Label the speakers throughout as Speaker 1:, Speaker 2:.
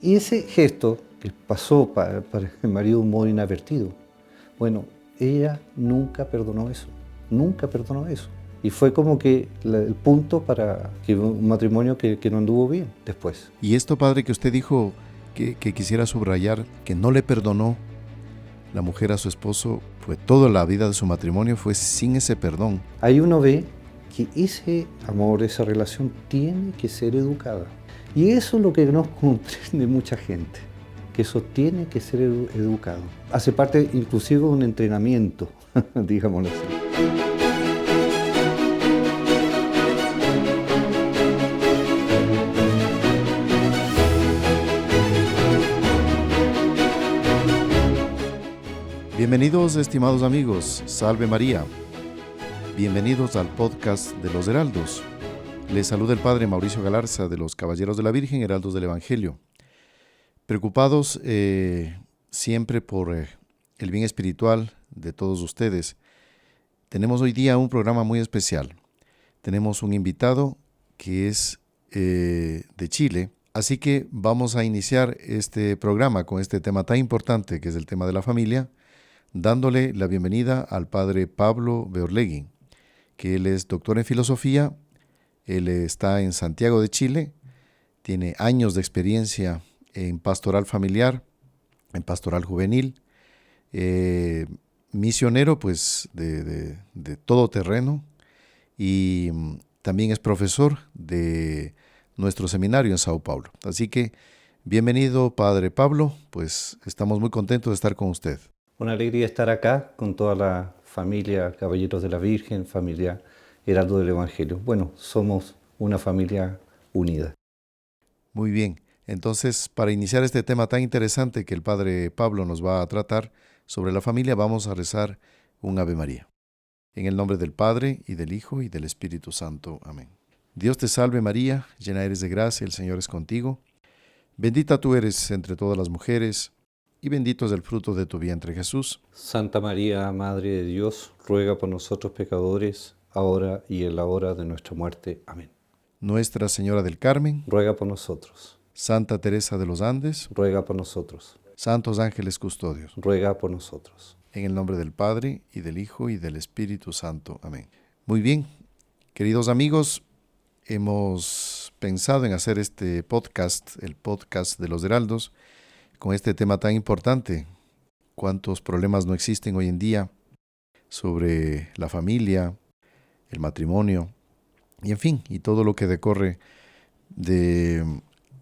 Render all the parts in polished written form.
Speaker 1: Y ese gesto que pasó para el marido de un modo inadvertido, bueno, ella nunca perdonó eso, nunca perdonó eso. Y fue como que el punto para que un matrimonio que no anduvo bien después.
Speaker 2: Y esto, padre, que usted dijo que quisiera subrayar, que no le perdonó la mujer a su esposo, fue toda la vida de su matrimonio fue sin ese perdón.
Speaker 1: Ahí uno ve que ese amor, esa relación tiene que ser educada. Y eso es lo que no comprende mucha gente, que eso tiene que ser educado. Hace parte inclusive de un entrenamiento, digámoslo así.
Speaker 2: Bienvenidos, estimados amigos, Salve María. Bienvenidos al podcast de los Heraldos. Les saluda el Padre Mauricio Galarza de los Caballeros de la Virgen, Heraldos del Evangelio. Preocupados siempre por el bien espiritual de todos ustedes, tenemos hoy día un programa muy especial. Tenemos un invitado que es de Chile, así que vamos a iniciar este programa con este tema tan importante que es el tema de la familia, dándole la bienvenida al Padre Pablo Beorlegui, que él es doctor en filosofía, él está en Santiago de Chile, tiene años de experiencia en pastoral familiar, en pastoral juvenil, misionero pues de todo terreno y también es profesor de nuestro seminario en Sao Paulo. Así que bienvenido, Padre Pablo, pues estamos muy contentos de estar con usted.
Speaker 1: Una alegría estar acá con toda la familia Caballeros de la Virgen, familia Heraldo del Evangelio. Bueno, somos una familia unida.
Speaker 2: Muy bien, entonces para iniciar este tema tan interesante que el Padre Pablo nos va a tratar sobre la familia, vamos a rezar un Ave María. En el nombre del Padre, y del Hijo, y del Espíritu Santo. Amén. Dios te salve María, llena eres de gracia, el Señor es contigo. Bendita tú eres entre todas las mujeres, y bendito es el fruto de tu vientre, Jesús.
Speaker 1: Santa María, Madre de Dios, ruega por nosotros pecadores, ahora y en la hora de nuestra muerte. Amén.
Speaker 2: Nuestra Señora del Carmen,
Speaker 1: ruega por nosotros.
Speaker 2: Santa Teresa de los Andes,
Speaker 1: ruega por nosotros.
Speaker 2: Santos ángeles custodios,
Speaker 1: ruega por nosotros.
Speaker 2: En el nombre del Padre, y del Hijo, y del Espíritu Santo. Amén. Muy bien, queridos amigos, hemos pensado en hacer este podcast, el podcast de los Heraldos, con este tema tan importante. ¿Cuántos problemas no existen hoy en día sobre la familia, el matrimonio, y en fin, y todo lo que decorre de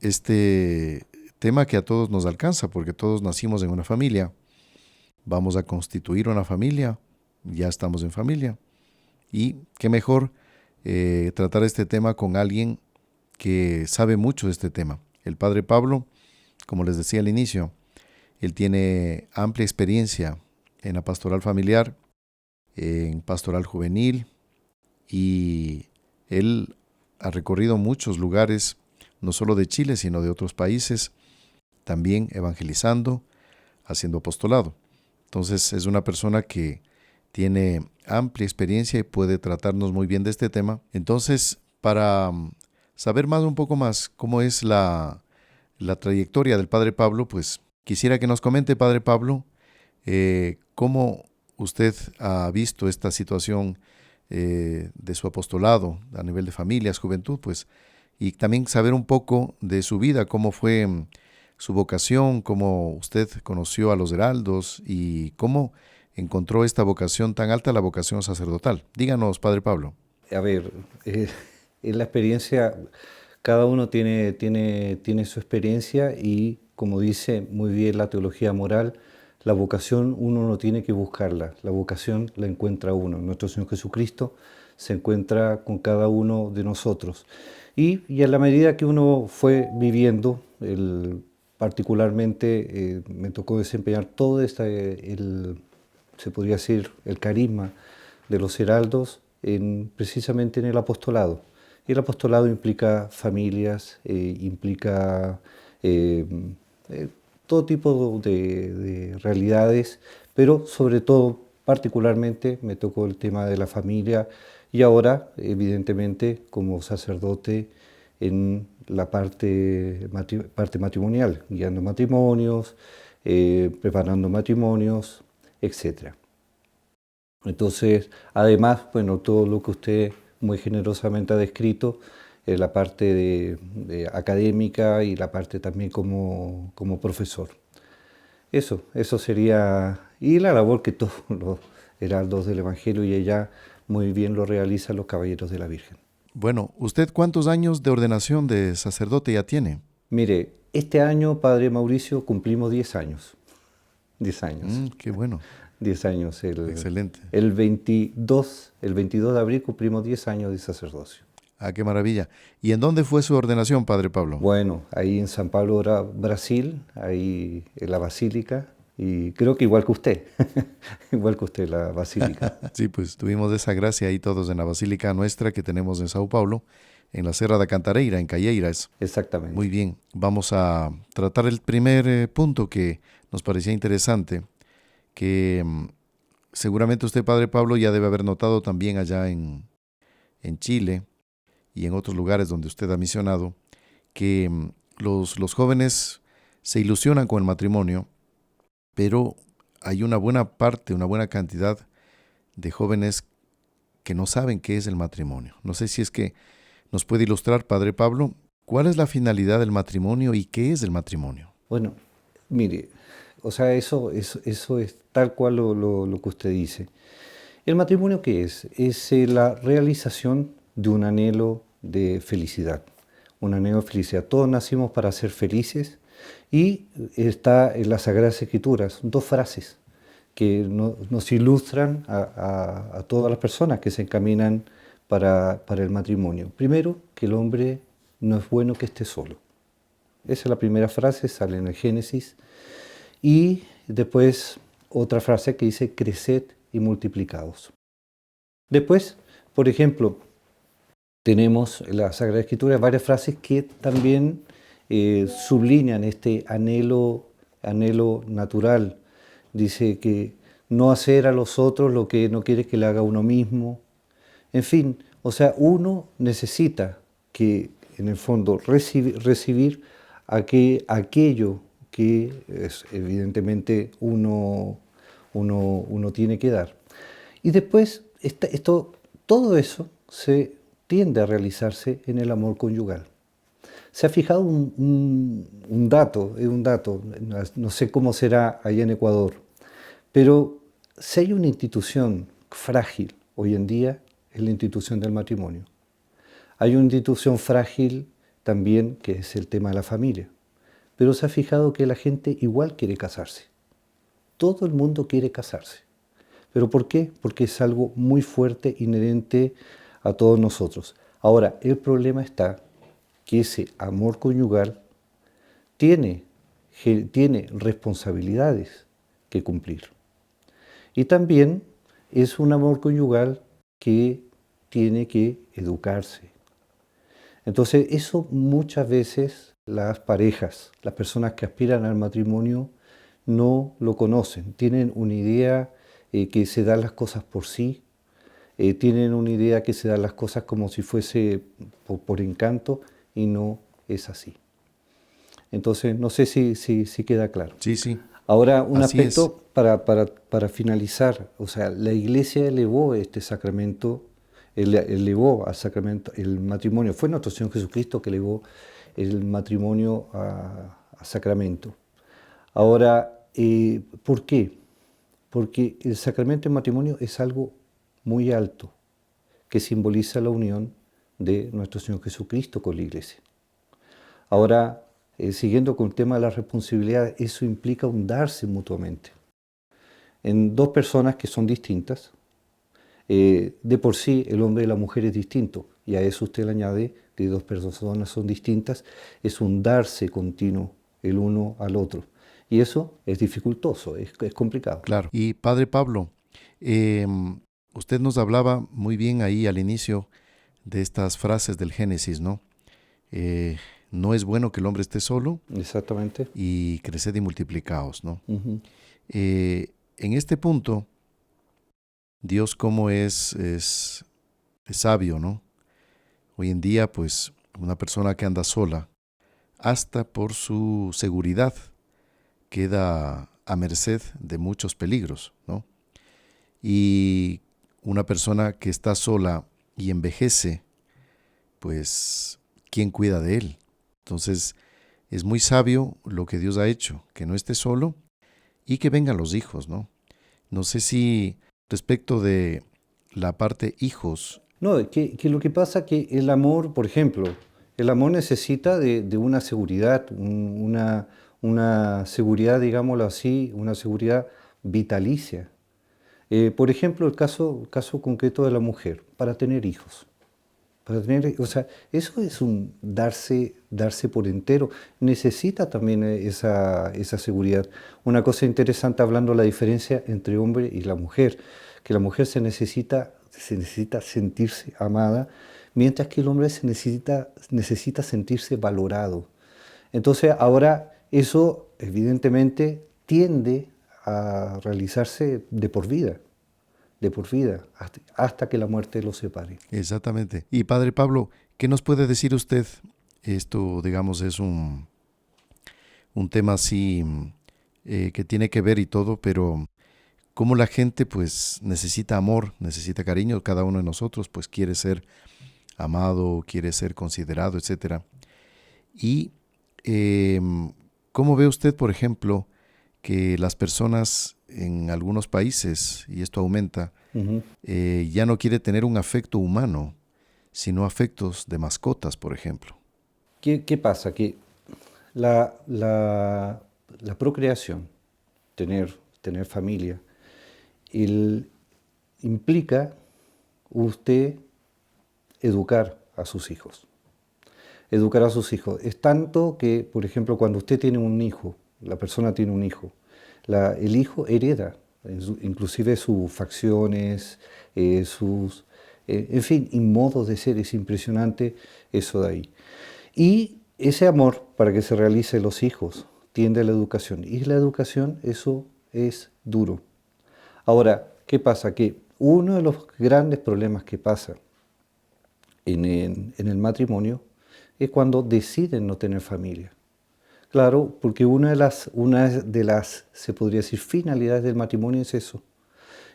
Speaker 2: este tema que a todos nos alcanza, porque todos nacimos en una familia, vamos a constituir una familia, ya estamos en familia, y qué mejor tratar este tema con alguien que sabe mucho de este tema. El Padre Pablo, como les decía al inicio, él tiene amplia experiencia en la pastoral familiar, en pastoral juvenil, y él ha recorrido muchos lugares, no solo de Chile, sino de otros países, también evangelizando, haciendo apostolado. Entonces es una persona que tiene amplia experiencia y puede tratarnos muy bien de este tema. Entonces, para saber un poco más cómo es la trayectoria del Padre Pablo, pues quisiera que nos comente, Padre Pablo, cómo usted ha visto esta situación de su apostolado a nivel de familias, juventud, pues, y también saber un poco de su vida, cómo fue su vocación, cómo usted conoció a los heraldos y cómo encontró esta vocación tan alta, la vocación sacerdotal. Díganos, Padre Pablo.
Speaker 1: A ver, en la experiencia, cada uno tiene su experiencia y, como dice muy bien la teología moral, la vocación uno no tiene que buscarla, la vocación la encuentra uno. Nuestro Señor Jesucristo se encuentra con cada uno de nosotros. Y a la medida que uno fue viviendo, particularmente me tocó desempeñar todo se podría decir, el carisma de los heraldos precisamente en el apostolado. Y el apostolado implica familias, implica todo tipo de realidades, pero sobre todo, particularmente, me tocó el tema de la familia y ahora, evidentemente, como sacerdote en la parte matrimonial, guiando matrimonios, preparando matrimonios, etc. Entonces, además, bueno, todo lo que usted muy generosamente ha descrito, la parte de académica y la parte también como profesor. Eso sería, y la labor que todos los heraldos del Evangelio y ella muy bien lo realizan los caballeros de la Virgen.
Speaker 2: Bueno, ¿usted cuántos años de ordenación de sacerdote ya tiene?
Speaker 1: Mire, este año, Padre Mauricio, cumplimos 10 años. 10 años.
Speaker 2: Qué bueno,
Speaker 1: 10 años.
Speaker 2: excelente.
Speaker 1: El 22 de abril cumplimos 10 años de sacerdocio.
Speaker 2: Ah, qué maravilla. ¿Y en dónde fue su ordenación, Padre Pablo?
Speaker 1: Bueno, ahí en San Pablo, Brasil, ahí en la Basílica, y creo que igual que usted, igual que usted, la Basílica.
Speaker 2: Sí, pues tuvimos esa gracia ahí todos en la Basílica nuestra que tenemos en Sao Paulo, en la Serra da Cantareira, en Calleiras.
Speaker 1: Exactamente.
Speaker 2: Muy bien, vamos a tratar el primer punto que nos parecía interesante, que seguramente usted, Padre Pablo, ya debe haber notado también allá en Chile y en otros lugares donde usted ha misionado, que los jóvenes se ilusionan con el matrimonio, pero hay una buena parte, una buena cantidad de jóvenes que no saben qué es el matrimonio. No sé si es que nos puede ilustrar, Padre Pablo, cuál es la finalidad del matrimonio y qué es el matrimonio.
Speaker 1: Bueno, mire, o sea, eso es tal cual lo que usted dice. ¿El matrimonio qué es? Es la realización de un anhelo de felicidad. Un anhelo de felicidad. Todos nacimos para ser felices y está en las Sagradas Escrituras 2 frases que nos ilustran a todas las personas que se encaminan para el matrimonio. Primero, que el hombre no es bueno que esté solo. Esa es la primera frase, sale en el Génesis. Y después otra frase que dice, creced y multiplicaos. Después, por ejemplo, tenemos en la Sagrada Escritura varias frases que también sublinean este anhelo natural. Dice que no hacer a los otros lo que no quiere que le haga uno mismo. En fin, o sea, uno necesita que, en el fondo, recibir aquello que evidentemente uno tiene que dar. Y después, todo eso se tiende a realizarse en el amor conyugal. Se ha fijado un dato, no sé cómo será allá en Ecuador, pero si hay una institución frágil hoy en día, es la institución del matrimonio. Hay una institución frágil también que es el tema de la familia, pero se ha fijado que la gente igual quiere casarse. Todo el mundo quiere casarse. ¿Pero por qué? Porque es algo muy fuerte, inherente a todos nosotros. Ahora, el problema está que ese amor conyugal tiene responsabilidades que cumplir. Y también es un amor conyugal que tiene que educarse. Entonces, eso muchas veces las parejas, las personas que aspiran al matrimonio, no lo conocen. Tienen una idea que se dan las cosas por sí, tienen una idea que se dan las cosas como si fuese por encanto, y no es así. Entonces, no sé si queda claro.
Speaker 2: Sí, sí.
Speaker 1: Ahora, un
Speaker 2: Así
Speaker 1: aspecto para finalizar, o sea, la Iglesia elevó este sacramento, elevó al sacramento el matrimonio. Fue nuestro Señor Jesucristo que elevó el matrimonio a sacramento. Ahora, ¿por qué? Porque el sacramento del matrimonio es algo muy alto, que simboliza la unión de nuestro Señor Jesucristo con la Iglesia. Ahora, siguiendo con el tema de la responsabilidad, eso implica un darse mutuamente. En 2 personas que son distintas, de por sí el hombre y la mujer es distinto, y a eso usted le añade que 2 personas son distintas, es un darse continuo el uno al otro. Y eso es dificultoso, es complicado.
Speaker 2: Claro. Y Padre Pablo, usted nos hablaba muy bien ahí al inicio de estas frases del Génesis, ¿no? No es bueno que el hombre esté solo.
Speaker 1: Exactamente.
Speaker 2: Y creced y multiplicaos, ¿no?
Speaker 1: Uh-huh.
Speaker 2: En este punto, Dios como es sabio, ¿no? Hoy en día, pues, una persona que anda sola, hasta por su seguridad, queda a merced de muchos peligros, ¿no? Y una persona que está sola y envejece, pues, ¿quién cuida de él? Entonces, es muy sabio lo que Dios ha hecho, que no esté solo y que vengan los hijos, ¿no? No sé si respecto de la parte hijos.
Speaker 1: No, que lo que pasa que el amor, por ejemplo, el amor necesita de una seguridad, una seguridad, digámoslo así, una seguridad vitalicia. Por ejemplo, el caso concreto de la mujer, para tener hijos. O sea, eso es un darse por entero. Necesita también esa seguridad. Una cosa interesante hablando de la diferencia entre hombre y la mujer, que la mujer se necesita sentirse amada, mientras que el hombre necesita sentirse valorado. Entonces, ahora eso evidentemente tiende a realizarse de por vida, hasta que la muerte los separe.
Speaker 2: Exactamente. Y Padre Pablo, ¿qué nos puede decir usted? Esto, digamos, es un tema así que tiene que ver y todo, pero cómo la gente pues necesita amor, necesita cariño, cada uno de nosotros pues quiere ser amado, quiere ser considerado, etcétera. Y ¿cómo ve usted, por ejemplo, que las personas en algunos países, y esto aumenta,
Speaker 1: Ujú.
Speaker 2: ya no quiere tener un afecto humano, sino afectos de mascotas, por ejemplo?
Speaker 1: ¿Qué pasa? Que la procreación, tener familia, el- implica usted educar a sus hijos. Educar a sus hijos. Es tanto que, por ejemplo, cuando usted tiene un hijo, la persona tiene un hijo, el hijo hereda, inclusive sus facciones, en fin, y modos de ser. Es impresionante eso de ahí. Y ese amor para que se realice los hijos tiende a la educación. Y la educación, eso es duro. Ahora, ¿qué pasa? Que uno de los grandes problemas que pasa en el matrimonio es cuando deciden no tener familia. Claro, porque una de las, se podría decir, finalidades del matrimonio es eso.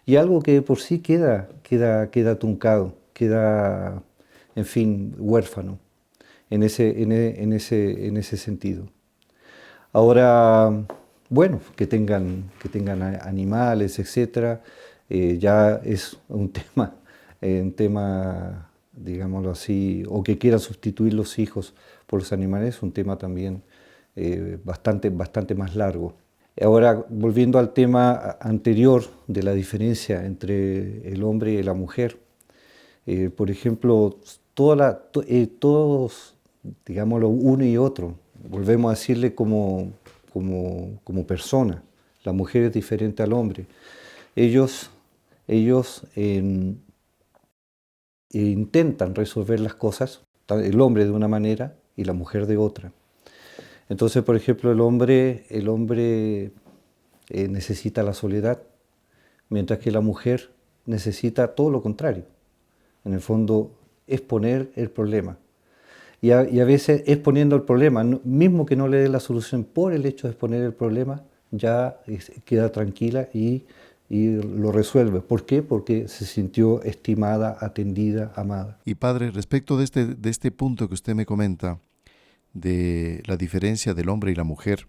Speaker 1: Y algo que de por sí queda truncado, queda, en fin, huérfano en ese sentido. Ahora, bueno, que tengan animales, etcétera, ya es un tema, digámoslo así, o que quieran sustituir los hijos por los animales, un tema también bastante más largo. Ahora, volviendo al tema anterior de la diferencia entre el hombre y la mujer, por ejemplo, todos, digámoslo, uno y otro, volvemos a decirle como persona. La mujer es diferente al hombre. Ellos intentan resolver las cosas, el hombre de una manera y la mujer de otra. Entonces, por ejemplo, el hombre necesita la soledad, mientras que la mujer necesita todo lo contrario. En el fondo, exponer el problema. Y a veces exponiendo el problema, mismo que no le dé la solución por el hecho de exponer el problema, ya queda tranquila y lo resuelve. ¿Por qué? Porque se sintió estimada, atendida, amada.
Speaker 2: Y Padre, respecto de este punto que usted me comenta, de la diferencia del hombre y la mujer,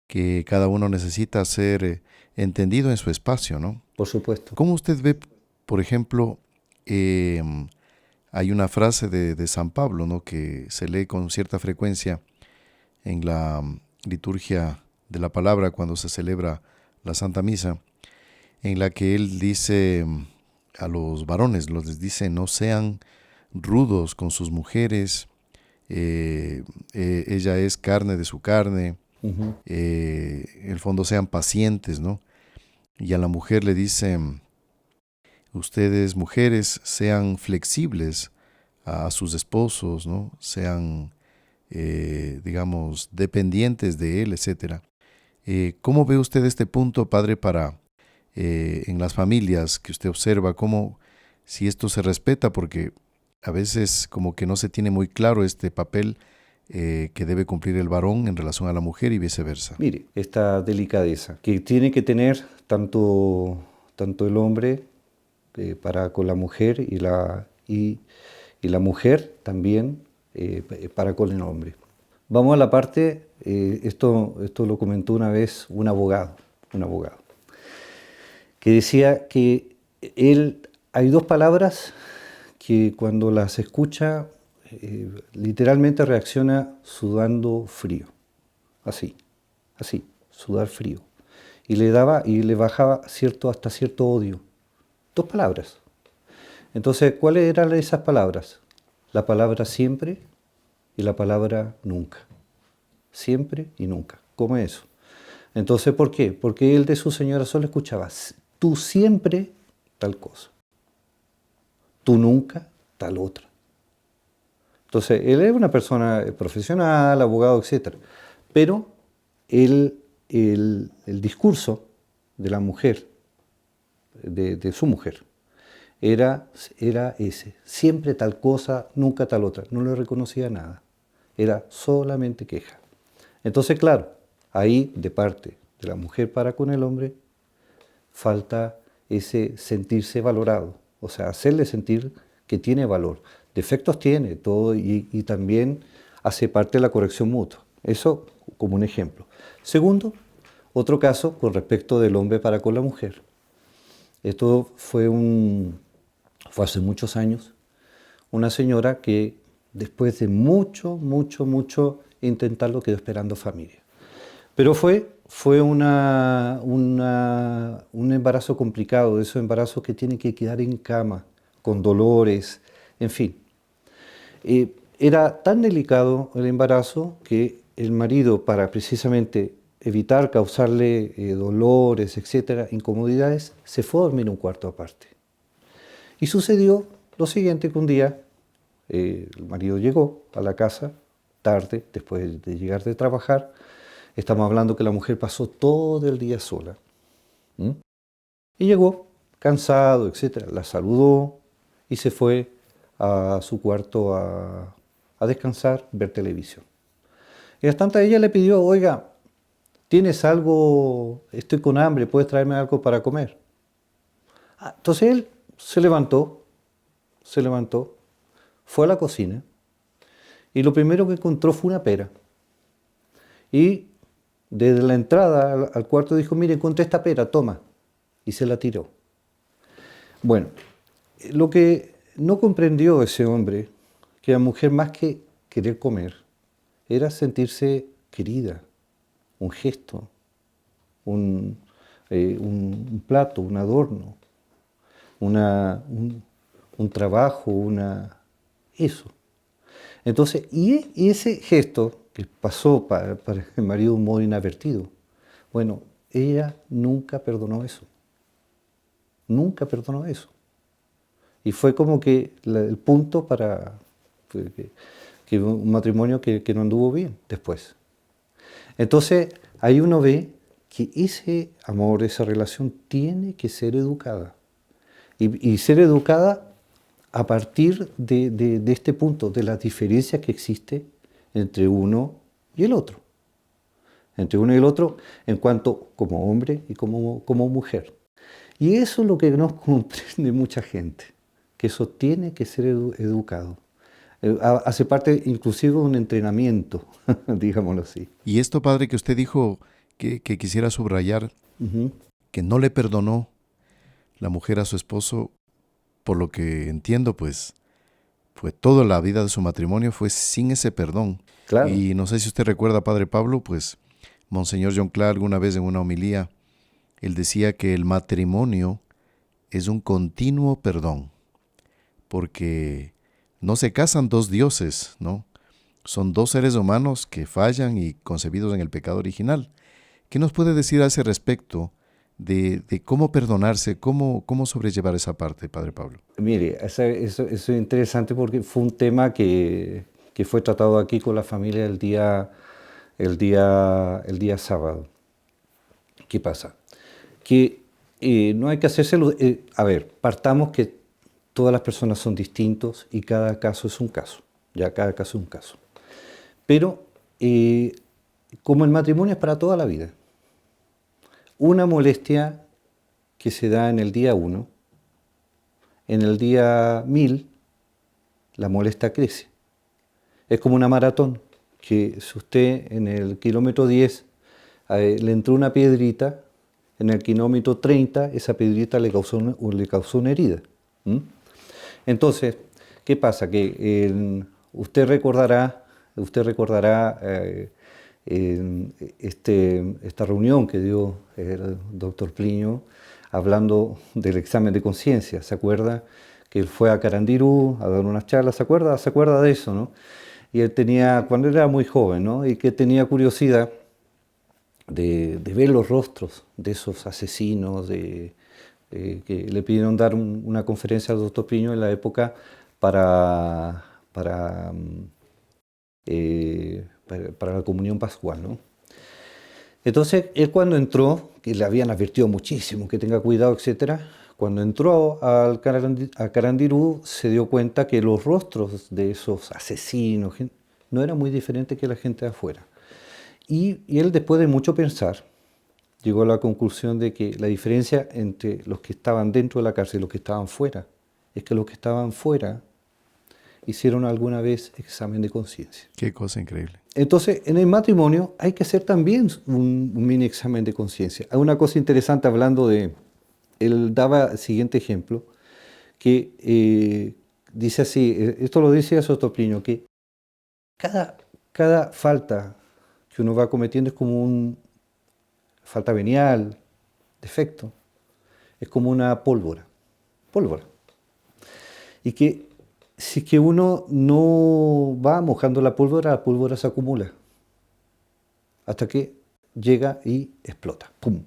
Speaker 2: que cada uno necesita ser entendido en su espacio, ¿no?
Speaker 1: Por supuesto.
Speaker 2: ¿Cómo usted ve, por ejemplo, hay una frase de San Pablo, ¿no?, que se lee con cierta frecuencia en la liturgia de la palabra cuando se celebra la Santa Misa, en la que él dice a los varones, les dice, no sean rudos con sus mujeres, ella es carne de su carne,
Speaker 1: Ujú.
Speaker 2: en el fondo sean pacientes, ¿no? Y a la mujer le dice, ustedes mujeres sean flexibles a sus esposos, ¿no? Sean, digamos, dependientes de él, etcétera. ¿Cómo ve usted este punto, Padre, para en las familias que usted observa, cómo, si esto se respeta? Porque A veces como que no se tiene muy claro este papel que debe cumplir el varón en relación a la mujer y viceversa.
Speaker 1: Mire, esta delicadeza que tiene que tener tanto el hombre para con la mujer y la mujer también para con el hombre. Vamos a la parte, esto lo comentó una vez un abogado, que decía que hay dos palabras que cuando las escucha literalmente reacciona sudando frío, así, sudar frío. Y le bajaba hasta cierto odio. Dos palabras. Entonces, ¿cuáles eran esas palabras? La palabra siempre y la palabra nunca. Siempre y nunca. ¿Cómo es eso? Entonces, ¿por qué? Porque él de su señora solo escuchaba, tú siempre tal cosa, tú nunca tal otra. Entonces, él es una persona profesional, abogado, etc. Pero el discurso de la mujer, de su mujer, era ese. Siempre tal cosa, nunca tal otra. No le reconocía nada. Era solamente queja. Entonces, claro, ahí de parte de la mujer para con el hombre, falta ese sentirse valorado. O sea, hacerle sentir que tiene valor. Defectos tiene, todo, y también hace parte de la corrección mutua. Eso como un ejemplo. Segundo, otro caso con respecto del hombre para con la mujer. Esto fue hace muchos años, una señora que después de mucho intentarlo quedó esperando familia. Pero fue un embarazo complicado, de esos embarazos que tienen que quedar en cama, con dolores, en fin. Era tan delicado el embarazo que el marido, para precisamente evitar causarle dolores, etcétera, incomodidades, se fue a dormir en un cuarto aparte. Y sucedió lo siguiente, que un día el marido llegó a la casa tarde, después de llegar de trabajar. Estamos hablando que la mujer pasó todo el día sola. Y llegó cansado, etcétera. La saludó y se fue a su cuarto a descansar, ver televisión. Y hasta tanto ella le pidió, oiga, ¿tienes algo? Estoy con hambre, ¿puedes traerme algo para comer? Entonces él se levantó, fue a la cocina y lo primero que encontró fue una pera. Y desde la entrada al cuarto dijo, mire, encontré esta pera, toma. Y se la tiró. Bueno, lo que no comprendió ese hombre, que la mujer más que querer comer, era sentirse querida, un gesto, un plato, un adorno, un trabajo, eso. Entonces, y ese gesto que pasó para el marido de un modo inadvertido, bueno, ella nunca perdonó eso. Nunca perdonó eso. Y fue como que el punto para que un matrimonio que no anduvo bien después. Entonces, ahí uno ve que ese amor, esa relación tiene que ser educada. Y ser educada a partir de este punto, de las diferencias que existe entre uno y el otro. Entre uno y el otro en cuanto como hombre y como mujer. Y eso es lo que no comprende mucha gente, que eso tiene que ser educado. Hace parte inclusive de un entrenamiento, digámoslo así.
Speaker 2: Y esto, padre, que usted dijo que quisiera subrayar, que no le perdonó la mujer a su esposo, por lo que entiendo, pues toda la vida de su matrimonio fue sin ese perdón.
Speaker 1: Claro.
Speaker 2: Y no sé si usted recuerda, padre Pablo, pues Monseñor John Clark alguna vez en una homilía, él decía que el matrimonio es un continuo perdón, porque no se casan dos dioses, ¿no? Son dos seres humanos que fallan y concebidos en el pecado original. ¿Qué nos puede decir a ese respecto de cómo perdonarse, cómo sobrellevar esa parte, padre Pablo?
Speaker 1: Mire, eso es interesante porque fue un tema que fue tratado aquí con la familia el día sábado. ¿Qué pasa? Que no hay que hacerse... a ver, partamos que todas las personas son distintos y cada caso es un caso, ya cada caso es un caso. Pero como el matrimonio es para toda la vida, una molestia que se da en el día 1, en el día 1000, la molestia crece. Es como una maratón, que si usted en el kilómetro 10 le entró una piedrita, en el kilómetro 30 esa piedrita le causó una herida. ¿Mm? Entonces, ¿qué pasa? Que usted recordará esta reunión que dio el doctor Plinio hablando del examen de conciencia. ¿Se acuerda? Que él fue a Carandiru a dar unas charlas. ¿Se acuerda? ¿Se acuerda de eso, no? Y él tenía, cuando era muy joven, ¿no? Y que tenía curiosidad de ver los rostros de esos asesinos, que le pidieron dar una conferencia al doctor Plinio en la época para la comunión pascual, ¿no? Entonces, él cuando entró, que le habían advertido muchísimo, que tenga cuidado, etc., cuando entró a Carandiru, se dio cuenta que los rostros de esos asesinos no eran muy diferentes que la gente de afuera. Y él, después de mucho pensar, llegó a la conclusión de que la diferencia entre los que estaban dentro de la cárcel y los que estaban fuera, es que los que estaban fuera hicieron alguna vez examen de conciencia.
Speaker 2: Qué cosa increíble.
Speaker 1: Entonces, en el matrimonio hay que hacer también un mini examen de conciencia. Hay una cosa interesante hablando de... Él daba el siguiente ejemplo, que dice así, esto lo dice Sotoplinio, que cada falta que uno va cometiendo es como una falta venial, defecto, es como una pólvora. Y que si que uno no va mojando la pólvora se acumula hasta que llega y explota. ¡Pum!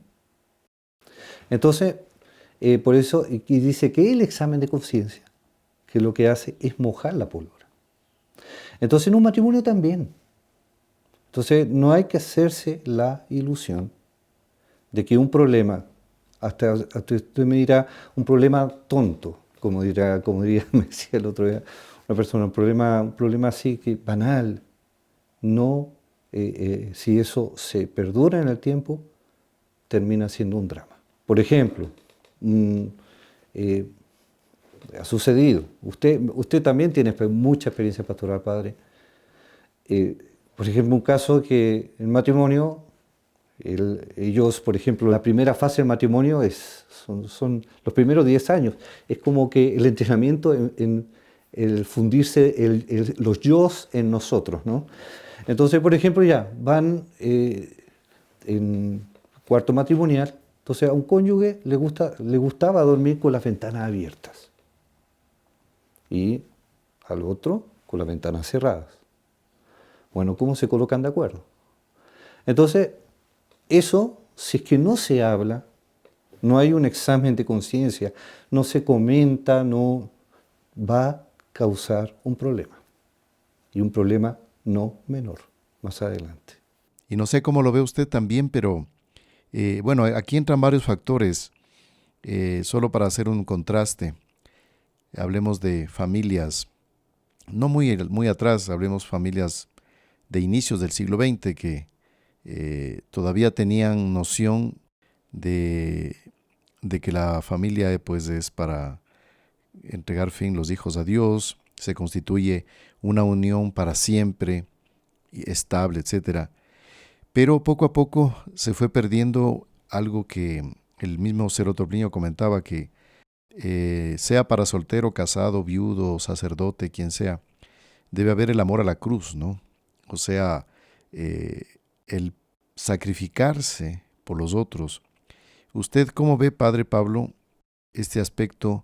Speaker 1: Entonces, por eso, y dice que el examen de conciencia, que lo que hace es mojar la pólvora. Entonces, en un matrimonio también. Entonces, no hay que hacerse la ilusión de que un problema, hasta usted me dirá, un problema tonto, como diría, me decía el otro día una persona, un problema así que banal, no, si eso se perdura en el tiempo, termina siendo un drama. Por ejemplo, ha sucedido, usted también tiene mucha experiencia pastoral, padre. Por ejemplo, un caso que el matrimonio, ellos, por ejemplo, la primera fase del matrimonio son los primeros 10 años. Es como que el entrenamiento en el fundirse los yos en nosotros, ¿no? Entonces, por ejemplo, ya van en cuarto matrimonial. Entonces, a un cónyuge le gustaba dormir con las ventanas abiertas y al otro con las ventanas cerradas. Bueno, ¿cómo se colocan de acuerdo? Entonces, eso, si es que no se habla, no hay un examen de conciencia, no se comenta, no va a causar un problema. Y un problema no menor, más adelante.
Speaker 2: Y no sé cómo lo ve usted también, pero bueno, aquí entran varios factores. Solo para hacer un contraste, hablemos de familias, no muy atrás, hablemos familias de inicios del siglo XX que todavía tenían noción de que la familia pues es para entregar fin los hijos a Dios, se constituye una unión para siempre, estable, etcétera. Pero poco a poco se fue perdiendo algo que el mismo Sotoplinio comentaba, que sea para soltero, casado, viudo, sacerdote, quien sea, debe haber el amor a la cruz, ¿no? O sea, el sacrificarse por los otros. ¿Usted cómo ve, Padre Pablo, este aspecto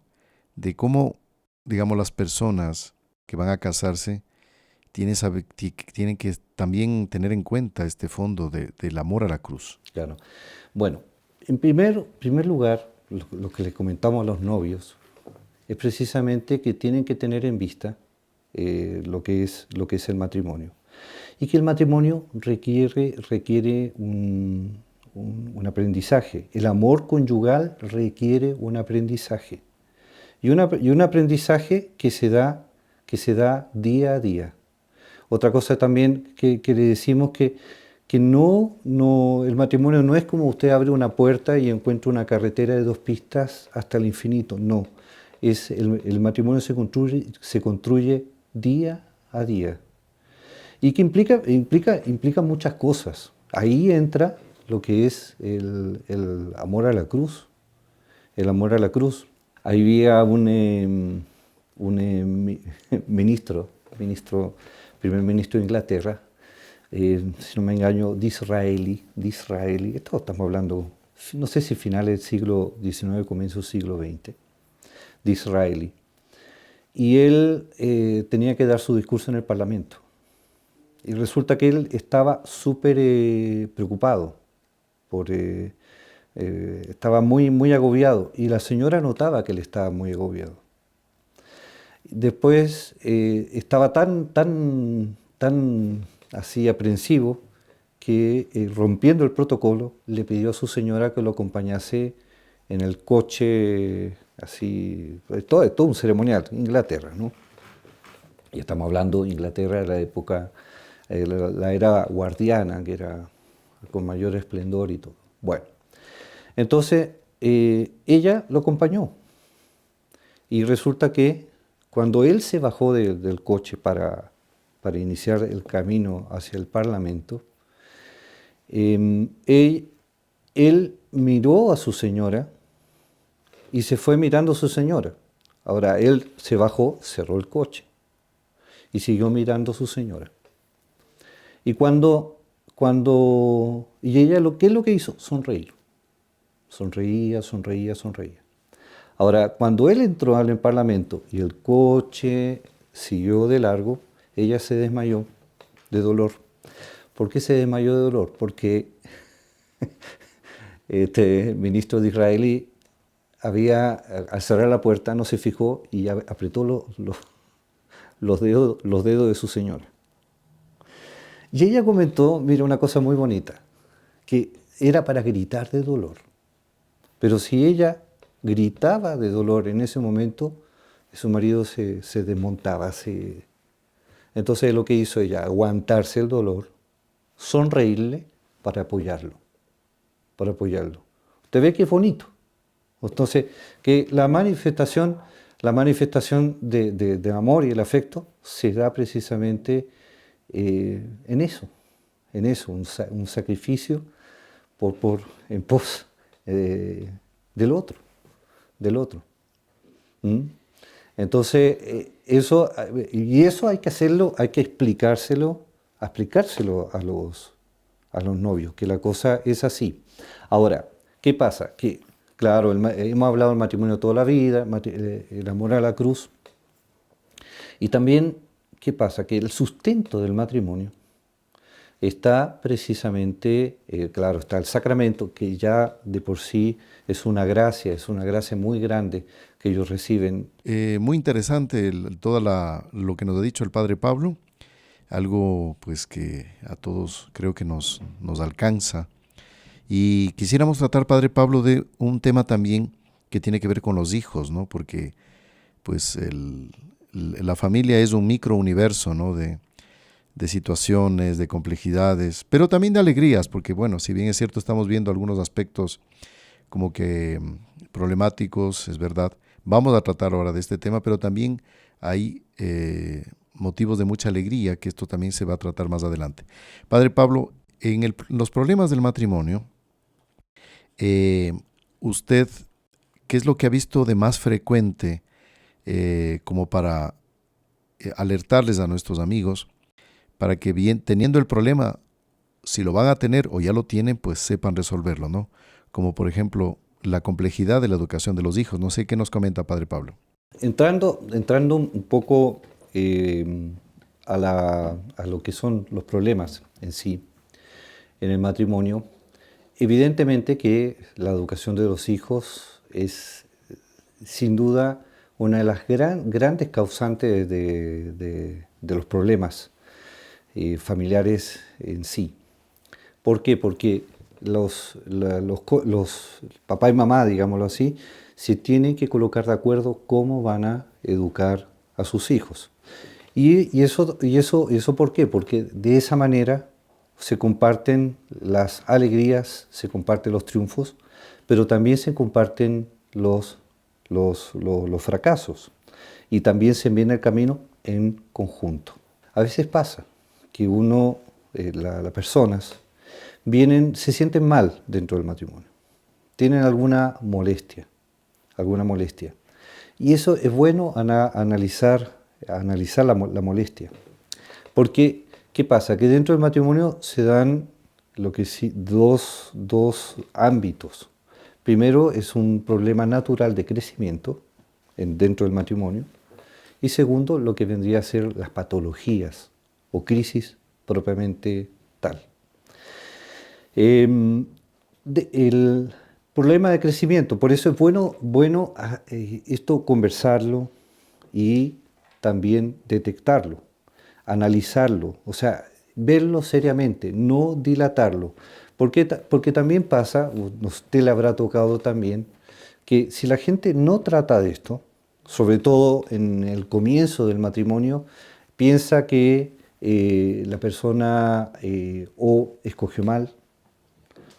Speaker 2: de cómo, digamos, las personas que van a casarse tienen que también tener en cuenta este fondo del amor a la cruz?
Speaker 1: Claro. Bueno, en primer lugar, lo que les comentamos a los novios es precisamente que tienen que tener en vista lo que es el matrimonio. Y que el matrimonio requiere un aprendizaje. El amor conyugal requiere un aprendizaje. y un aprendizaje que se da día a día. Otra cosa también que le decimos que el matrimonio no es como usted abre una puerta y encuentra una carretera de 2 pistas hasta el infinito, no. El matrimonio se construye día a día. Y que implica muchas cosas. Ahí entra lo que es el amor a la cruz. El amor a la cruz. Ahí había primer ministro de Inglaterra, si no me engaño, Disraeli. Esto estamos hablando, no sé si finales del siglo XIX, comienzo del siglo XX. Disraeli. Y él tenía que dar su discurso en el Parlamento. Y resulta que él estaba súper preocupado, estaba muy agobiado, y la señora notaba que él estaba muy agobiado. Después estaba tan así aprensivo que rompiendo el protocolo le pidió a su señora que lo acompañase en el coche, así, todo un ceremonial, Inglaterra, ¿no? Y estamos hablando de Inglaterra de la época, la era guardiana, que era con mayor esplendor y todo. Bueno, entonces ella lo acompañó, y resulta que cuando él se bajó del coche para iniciar el camino hacia el Parlamento, él miró a su señora y se fue mirando a su señora. Ahora, él se bajó, cerró el coche y siguió mirando a su señora. Y y ella, ¿qué es lo que hizo? Sonreír. Sonreía. Ahora, cuando él entró al Parlamento y el coche siguió de largo, ella se desmayó de dolor. ¿Por qué se desmayó de dolor? Porque este ministro de Israelí al cerrar la puerta, no se fijó y apretó los dedos de su señora. Y ella comentó, mira, una cosa muy bonita, que era para gritar de dolor. Pero si ella gritaba de dolor en ese momento, su marido se desmontaba. Entonces lo que hizo ella, aguantarse el dolor, sonreírle para apoyarlo. Usted ve que es bonito. Entonces, que la manifestación de amor y el afecto se da precisamente en eso, un sacrificio en pos del otro. ¿Mm? Entonces, eso hay que hacerlo, hay que explicárselo a los novios, que la cosa es así. Ahora, ¿qué pasa? Que, claro, hemos hablado del matrimonio toda la vida, el amor a la cruz, y también, ¿qué pasa? Que el sustento del matrimonio está precisamente, claro, está el sacramento, que ya de por sí es una gracia muy grande que ellos reciben.
Speaker 2: Muy interesante lo que nos ha dicho el Padre Pablo, algo pues que a todos creo que nos alcanza. Y quisiéramos tratar, Padre Pablo, de un tema también que tiene que ver con los hijos, ¿no? Porque pues la familia es un microuniverso, ¿no? de situaciones, de complejidades, pero también de alegrías, porque bueno, si bien es cierto, estamos viendo algunos aspectos como que problemáticos, es verdad. Vamos a tratar ahora de este tema, pero también hay motivos de mucha alegría, que esto también se va a tratar más adelante. Padre Pablo, en los problemas del matrimonio, usted, ¿qué es lo que ha visto de más frecuente como para alertarles a nuestros amigos para que bien teniendo el problema, si lo van a tener o ya lo tienen, pues sepan resolverlo, ¿no? Como por ejemplo la complejidad de la educación de los hijos. No sé qué nos comenta Padre Pablo.
Speaker 1: Entrando un poco a lo que son los problemas en sí, en el matrimonio, evidentemente que la educación de los hijos es sin duda una de las grandes causantes de los problemas familiares en sí. ¿Por qué? Porque los papá y mamá, digámoslo así, se tienen que colocar de acuerdo cómo van a educar a sus hijos. ¿Y eso por qué? Porque de esa manera se comparten las alegrías, se comparten los triunfos, pero también se comparten los fracasos. Y también se enviena el camino en conjunto. A veces pasa que las personas se sienten mal dentro del matrimonio, tienen alguna molestia. Y eso es bueno analizar la molestia. Porque, ¿qué pasa? Que dentro del matrimonio se dan dos ámbitos. Primero es un problema natural de crecimiento dentro del matrimonio. Y segundo, lo que vendría a ser las patologías o crisis propiamente tal. El problema de crecimiento, por eso es bueno esto conversarlo y también detectarlo, analizarlo, o sea, verlo seriamente, no dilatarlo. Porque también pasa, a usted le habrá tocado también, que si la gente no trata de esto, sobre todo en el comienzo del matrimonio, piensa que la persona o escogió mal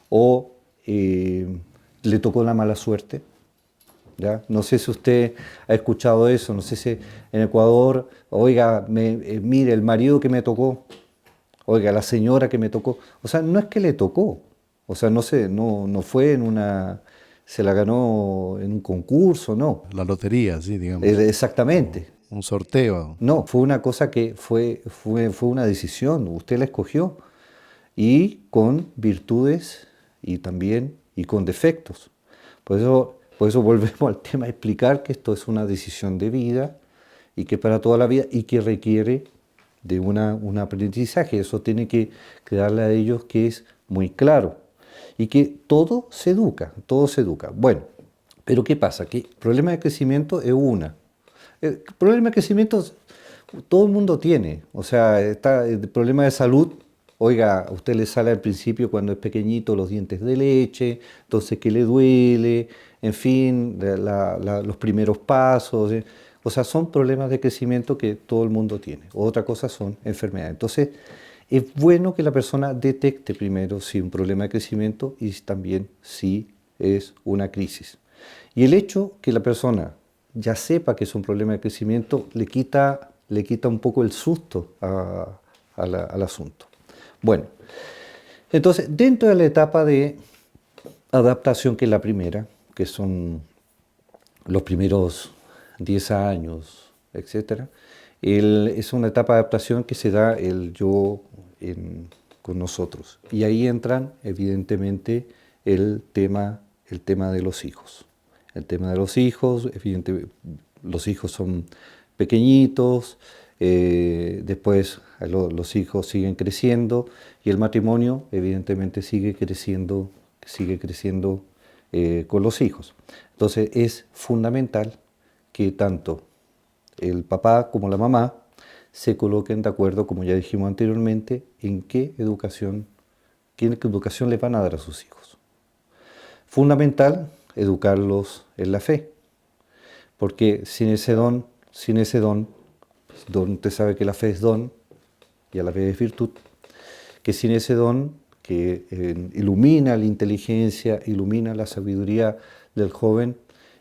Speaker 1: o le tocó la mala suerte. ¿Ya? No sé si usted ha escuchado eso, no sé si en Ecuador, oiga, mire, el marido que me tocó, oiga, la señora que me tocó. O sea, no es que le tocó, o sea, no fue se la ganó en un concurso, no.
Speaker 2: La lotería, sí, digamos.
Speaker 1: Exactamente.
Speaker 2: Un sorteo.
Speaker 1: No, fue una cosa que fue una decisión, usted la escogió, y con virtudes y con defectos. Por eso volvemos al tema de explicar que esto es una decisión de vida y que para toda la vida y que requiere de un aprendizaje. Eso tiene que quedarle a ellos que es muy claro y que todo se educa, todo se educa. Bueno, pero ¿qué pasa? Que el problema de crecimiento es una. El problema de crecimiento todo el mundo tiene. O sea, está el problema de salud. Oiga, a usted le sale al principio cuando es pequeñito los dientes de leche, entonces que le duele, en fin, los primeros pasos. O sea, son problemas de crecimiento que todo el mundo tiene. Otra cosa son enfermedades. Entonces, es bueno que la persona detecte primero si un problema de crecimiento y también si es una crisis. Y el hecho que la persona ya sepa que es un problema de crecimiento le quita un poco el susto al asunto. Bueno, entonces dentro de la etapa de adaptación, que es la primera, que son los primeros 10 años, etc., es una etapa de adaptación que se da el yo con nosotros. Y ahí entran, evidentemente, el tema de los hijos. El tema de los hijos, evidentemente, los hijos son pequeñitos, después los hijos siguen creciendo y el matrimonio, evidentemente, sigue creciendo con los hijos. Entonces, es fundamental que tanto el papá como la mamá se coloquen de acuerdo, como ya dijimos anteriormente, en qué educación les van a dar a sus hijos. Fundamental educarlos en la fe, porque sin ese don, usted sabe que la fe es don y a la vez es virtud, que sin ese don que ilumina la inteligencia, ilumina la sabiduría del joven,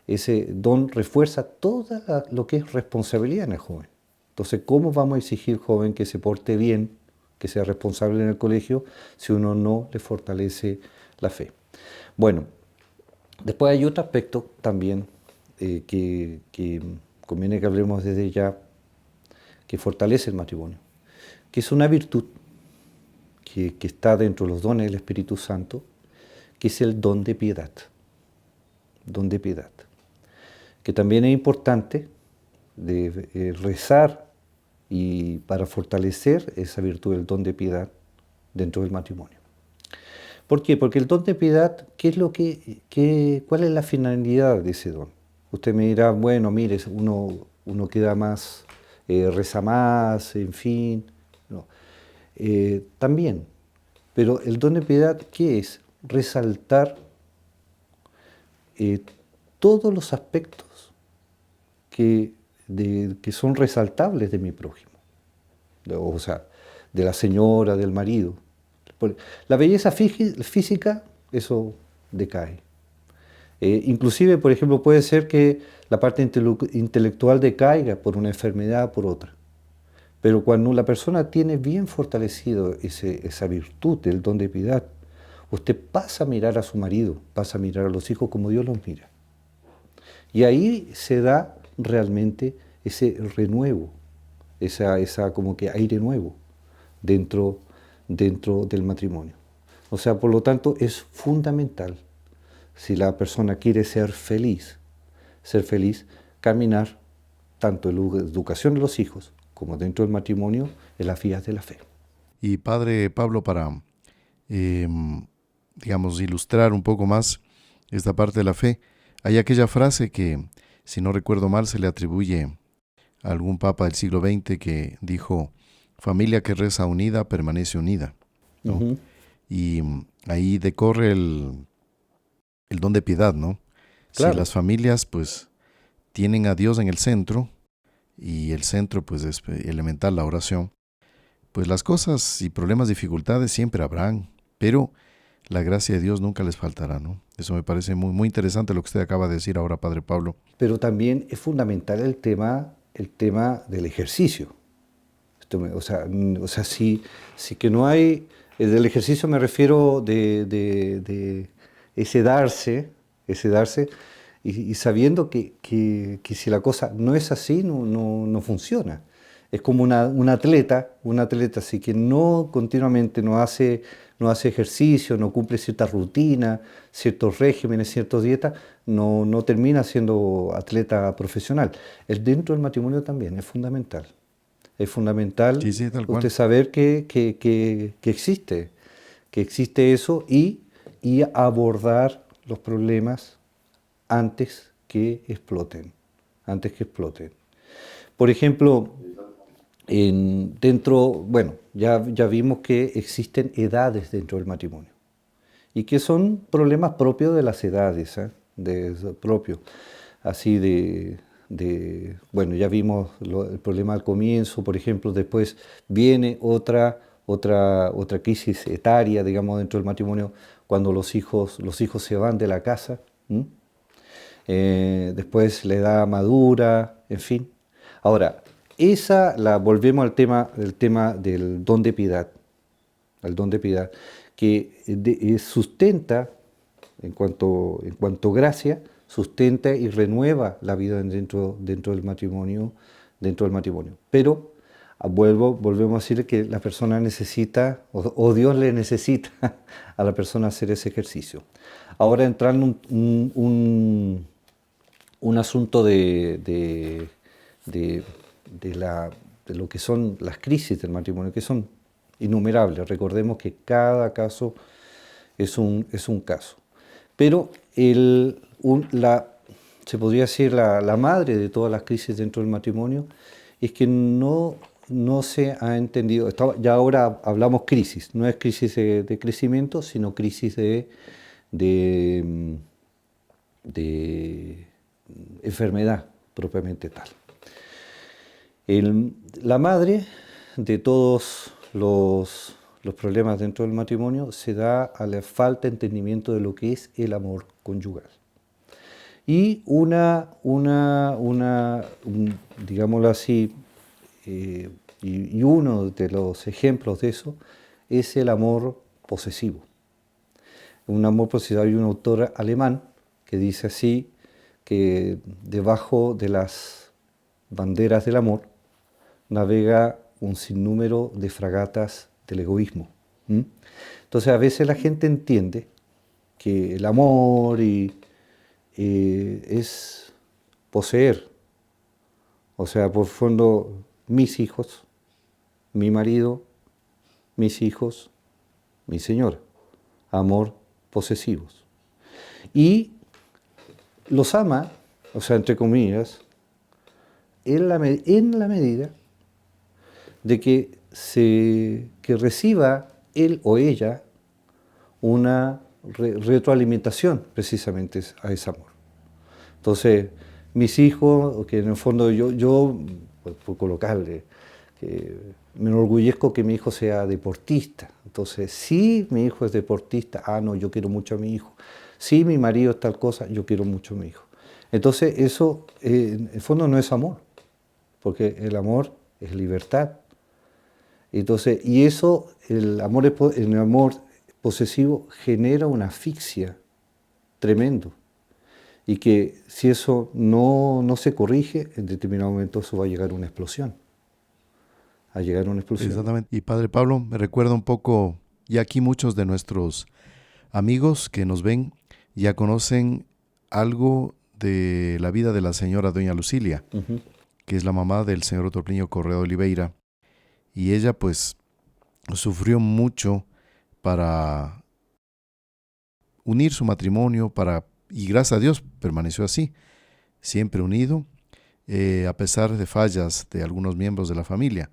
Speaker 1: ese don refuerza todo lo que es responsabilidad en el joven. Entonces, ¿cómo vamos a exigir joven que se porte bien, que sea responsable en el colegio, si uno no le fortalece la fe? Bueno, después hay otro aspecto también que conviene que hablemos desde ya, que fortalece el matrimonio, que es una virtud que está dentro de los dones del Espíritu Santo, que es el don de piedad. Don de piedad. Que también es importante rezar y para fortalecer esa virtud del don de piedad dentro del matrimonio. ¿Por qué? Porque el don de piedad, ¿cuál es la finalidad de ese don? Usted me dirá, bueno, mire, uno queda más, reza más, en fin. No. También, pero el don de piedad, ¿qué es? resaltar todos los aspectos que son resaltables de mi prójimo, o sea, de la señora, del marido. La belleza física, eso decae. Inclusive, por ejemplo, puede ser que la parte intelectual decaiga por una enfermedad, por otra. Pero cuando la persona tiene bien fortalecido esa virtud, el don de piedad, usted pasa a mirar a su marido, pasa a mirar a los hijos como Dios los mira. Y ahí se da realmente ese renuevo, esa como que aire nuevo dentro del matrimonio. O sea, por lo tanto, es fundamental, si la persona quiere ser feliz, caminar tanto en la educación de los hijos como dentro del matrimonio en las vías de la fe.
Speaker 2: Y Padre Pablo, para, digamos, ilustrar un poco más esta parte de la fe, hay aquella frase que, si no recuerdo mal, se le atribuye a algún papa del siglo XX que dijo: familia que reza unida permanece unida, ¿no?
Speaker 1: Uh-huh.
Speaker 2: Y ahí decorre el don de piedad, ¿no? Si
Speaker 1: Claro.
Speaker 2: las familias pues tienen a Dios en el centro, y el centro pues es elemental, la oración, pues las cosas y problemas, dificultades siempre habrán, pero la gracia de Dios nunca les faltará, ¿no? Eso me parece muy, muy interesante lo que usted acaba de decir ahora, Padre Pablo.
Speaker 1: Pero también es fundamental el tema del ejercicio. O sea, si que no hay, del ejercicio me refiero de ese darse, y sabiendo que si la cosa no es así, no funciona. Es como un atleta, así que no continuamente no hace ejercicio, no cumple ciertas rutinas, ciertos regímenes, ciertas dietas, no termina siendo atleta profesional. El dentro del matrimonio también es fundamental. Es fundamental
Speaker 2: Sí, tal
Speaker 1: usted
Speaker 2: cual.
Speaker 1: saber que existe eso y abordar los problemas antes que exploten. Por ejemplo, bueno, ya vimos que existen edades dentro del matrimonio y que son problemas propios de las edades, propios, así bueno, ya vimos el problema al comienzo, por ejemplo, después viene otra crisis etaria, digamos, dentro del matrimonio, cuando los hijos se van de la casa, después la edad madura, en fin. Ahora, volvemos al tema del don de piedad, que sustenta, en cuanto gracia, sustenta y renueva la vida dentro del matrimonio, Pero volvemos a decir que la persona necesita, o Dios le necesita a la persona hacer ese ejercicio. Ahora entrando un asunto de lo que son las crisis del matrimonio, que son innumerables. Recordemos que cada caso es un caso. Pero se podría decir la madre de todas las crisis dentro del matrimonio es que no se ha entendido. Ya ahora hablamos crisis, no es crisis de crecimiento, sino crisis de enfermedad propiamente tal. La madre de todos los problemas dentro del matrimonio se da a la falta de entendimiento de lo que es el amor conyugal. Y digámoslo así, y uno de los ejemplos de eso es el amor posesivo. Un amor posesivo, hay un autor alemán que dice así, que debajo de las banderas del amor navega un sinnúmero de fragatas del egoísmo. Entonces a veces la gente entiende que el amor es poseer, o sea, por fondo, mis hijos, mi marido, mis hijos, mi señora, amor posesivos. Y los ama, o sea, entre comillas, en la medida de que reciba él o ella una retroalimentación precisamente a ese amor. Entonces, mis hijos, que en el fondo yo pues, por colocarle, que me enorgullezco que mi hijo sea deportista. Entonces, si mi hijo es deportista, no, yo quiero mucho a mi hijo. Si mi marido es tal cosa, yo quiero mucho a mi hijo. Entonces, eso en el fondo no es amor, porque el amor es libertad. Entonces, y eso, el amor posesivo genera una asfixia tremendo. Y que si eso no se corrige, en determinado momento eso va a llegar a una explosión. A llegar a una explosión.
Speaker 2: Exactamente. Y Padre Pablo, me recuerda un poco, y aquí muchos de nuestros amigos que nos ven ya conocen algo de la vida de la señora doña Lucilia, que es la mamá del señor Otorplinio Correa de Oliveira, y ella pues sufrió mucho para unir su matrimonio, y gracias a Dios permaneció así, siempre unido, a pesar de fallas de algunos miembros de la familia.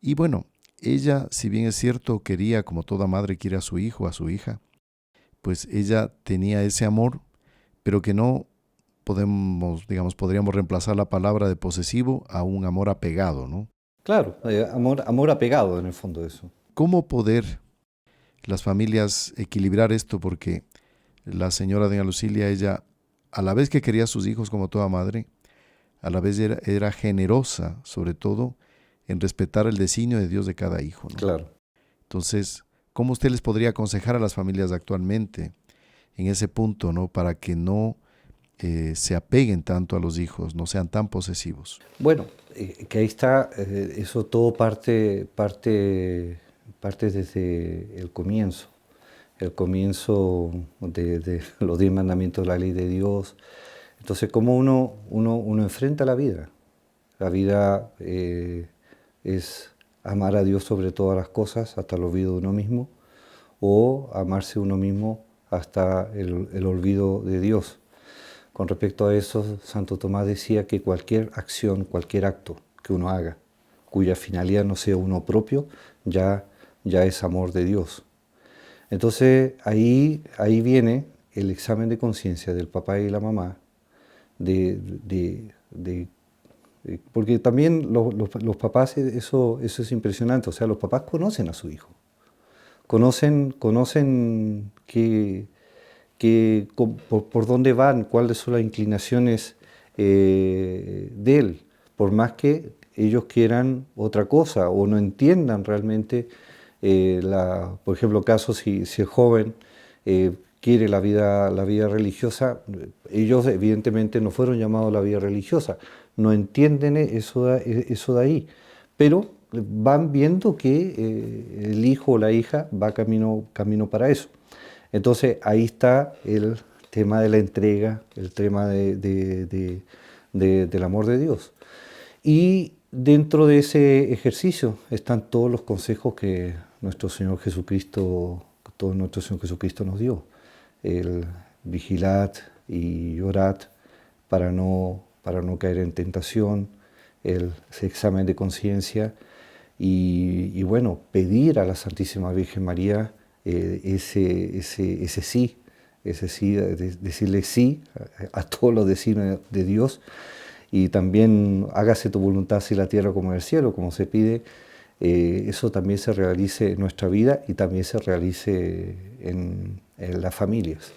Speaker 2: Y bueno, ella, si bien es cierto, quería, como toda madre quiere a su hijo, a su hija, pues ella tenía ese amor, pero que no podríamos reemplazar la palabra de posesivo a un amor apegado, ¿no?
Speaker 1: Claro, amor apegado en el fondo de eso.
Speaker 2: ¿Cómo poder las familias equilibrar esto? Porque la señora doña Lucilia, ella, a la vez que quería a sus hijos como toda madre, a la vez era generosa, sobre todo, en respetar el designio de Dios de cada hijo, ¿no?
Speaker 1: Claro.
Speaker 2: Entonces, ¿cómo usted les podría aconsejar a las familias actualmente en ese punto, ¿no? Para que no se apeguen tanto a los hijos, no sean tan posesivos?
Speaker 1: Bueno, que ahí está, eso todo parte desde el comienzo de los 10 mandamientos de la ley de Dios. Entonces, ¿cómo uno enfrenta la vida? La vida es amar a Dios sobre todas las cosas, hasta el olvido de uno mismo, o amarse uno mismo hasta el olvido de Dios. Con respecto a eso, Santo Tomás decía que cualquier acción, cualquier acto que uno haga, cuya finalidad no sea uno propio, ya es amor de Dios. Entonces ahí viene el examen de conciencia del papá y la mamá, porque también los papás, eso es impresionante, o sea, los papás conocen a su hijo, conocen por dónde van, cuáles son las inclinaciones de él, por más que ellos quieran otra cosa o no entiendan realmente, por ejemplo, caso si el joven quiere la vida religiosa, ellos evidentemente no fueron llamados a la vida religiosa, no entienden eso de ahí, pero van viendo que el hijo o la hija va camino para eso. Entonces ahí está el tema de la entrega, el tema del amor de Dios. Y dentro de ese ejercicio están todos los consejos que nuestro Señor Jesucristo nos dio. El vigilad y orad para no caer en tentación, el examen de conciencia y bueno, pedir a la Santísima Virgen María ese sí, decirle sí a todos los designios de Dios, y también hágase tu voluntad así en la tierra como en el cielo, como se pide, eso también se realice en nuestra vida y también se realice en las familias.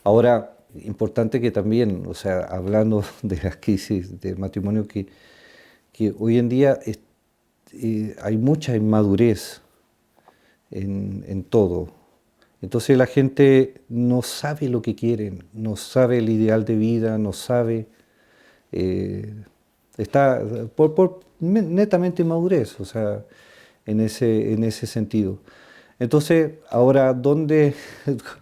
Speaker 1: Ahora, importante que también, o sea, hablando de las crisis del matrimonio, que hoy en día hay mucha inmadurez en todo. Entonces la gente no sabe lo que quieren, no sabe el ideal de vida, no sabe, está por netamente inmadurez, o sea, en ese sentido. Entonces, ahora,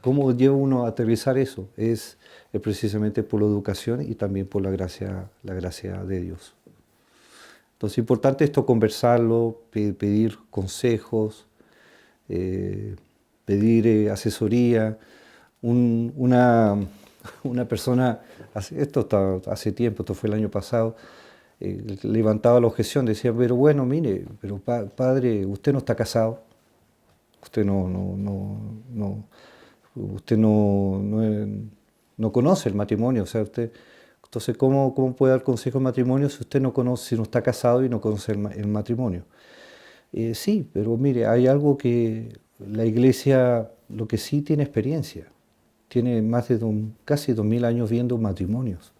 Speaker 1: ¿cómo lleva uno a aterrizar eso? Es precisamente por la educación y también por la gracia de Dios. Entonces, importante esto conversarlo, pedir consejos, pedir asesoría. Una persona, hace tiempo, esto fue el año pasado, levantaba la objeción, decía, pero bueno, mire, pero padre, usted no está casado, usted no, usted no conoce el matrimonio, o sea, entonces, ¿cómo puede dar consejo de matrimonio si usted no conoce, si no está casado y no conoce el matrimonio? Sí, pero mire, hay algo que la Iglesia, lo que sí tiene experiencia, tiene más de casi 2000 años viendo matrimonios.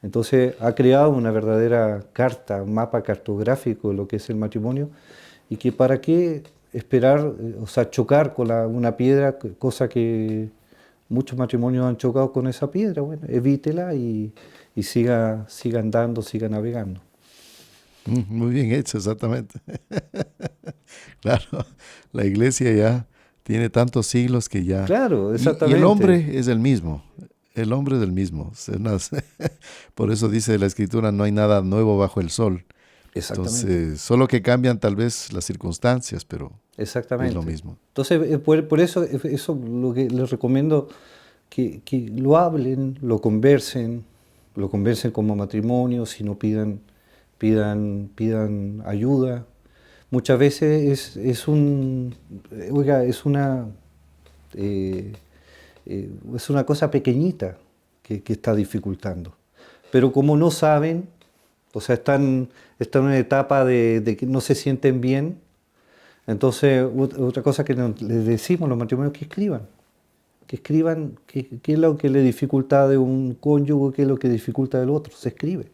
Speaker 1: Entonces ha creado una verdadera carta, un mapa cartográfico de lo que es el matrimonio, y que para qué esperar, o sea, chocar con una piedra, cosa que muchos matrimonios han chocado con esa piedra. Bueno, evítela y siga andando, siga navegando.
Speaker 2: Muy bien hecho, exactamente. Claro, la iglesia ya tiene tantos siglos que ya...
Speaker 1: Claro,
Speaker 2: Y el
Speaker 1: exactamente.
Speaker 2: hombre es el mismo, el hombre es el mismo. Por eso dice la Escritura, no hay nada nuevo bajo el sol.
Speaker 1: Exactamente.
Speaker 2: Entonces, solo que cambian tal vez las circunstancias, pero
Speaker 1: Exactamente.
Speaker 2: es lo mismo.
Speaker 1: Entonces, por eso lo que les recomiendo, que lo hablen, lo conversen como matrimonio, si no pidan ayuda. Muchas veces es una cosa pequeñita que está dificultando. Pero como no saben, o sea, están en una etapa de que no se sienten bien, entonces otra cosa que les decimos a los matrimonios, que escriban qué es lo que le dificulta de un cónyuge, qué es lo que dificulta del otro, se escribe.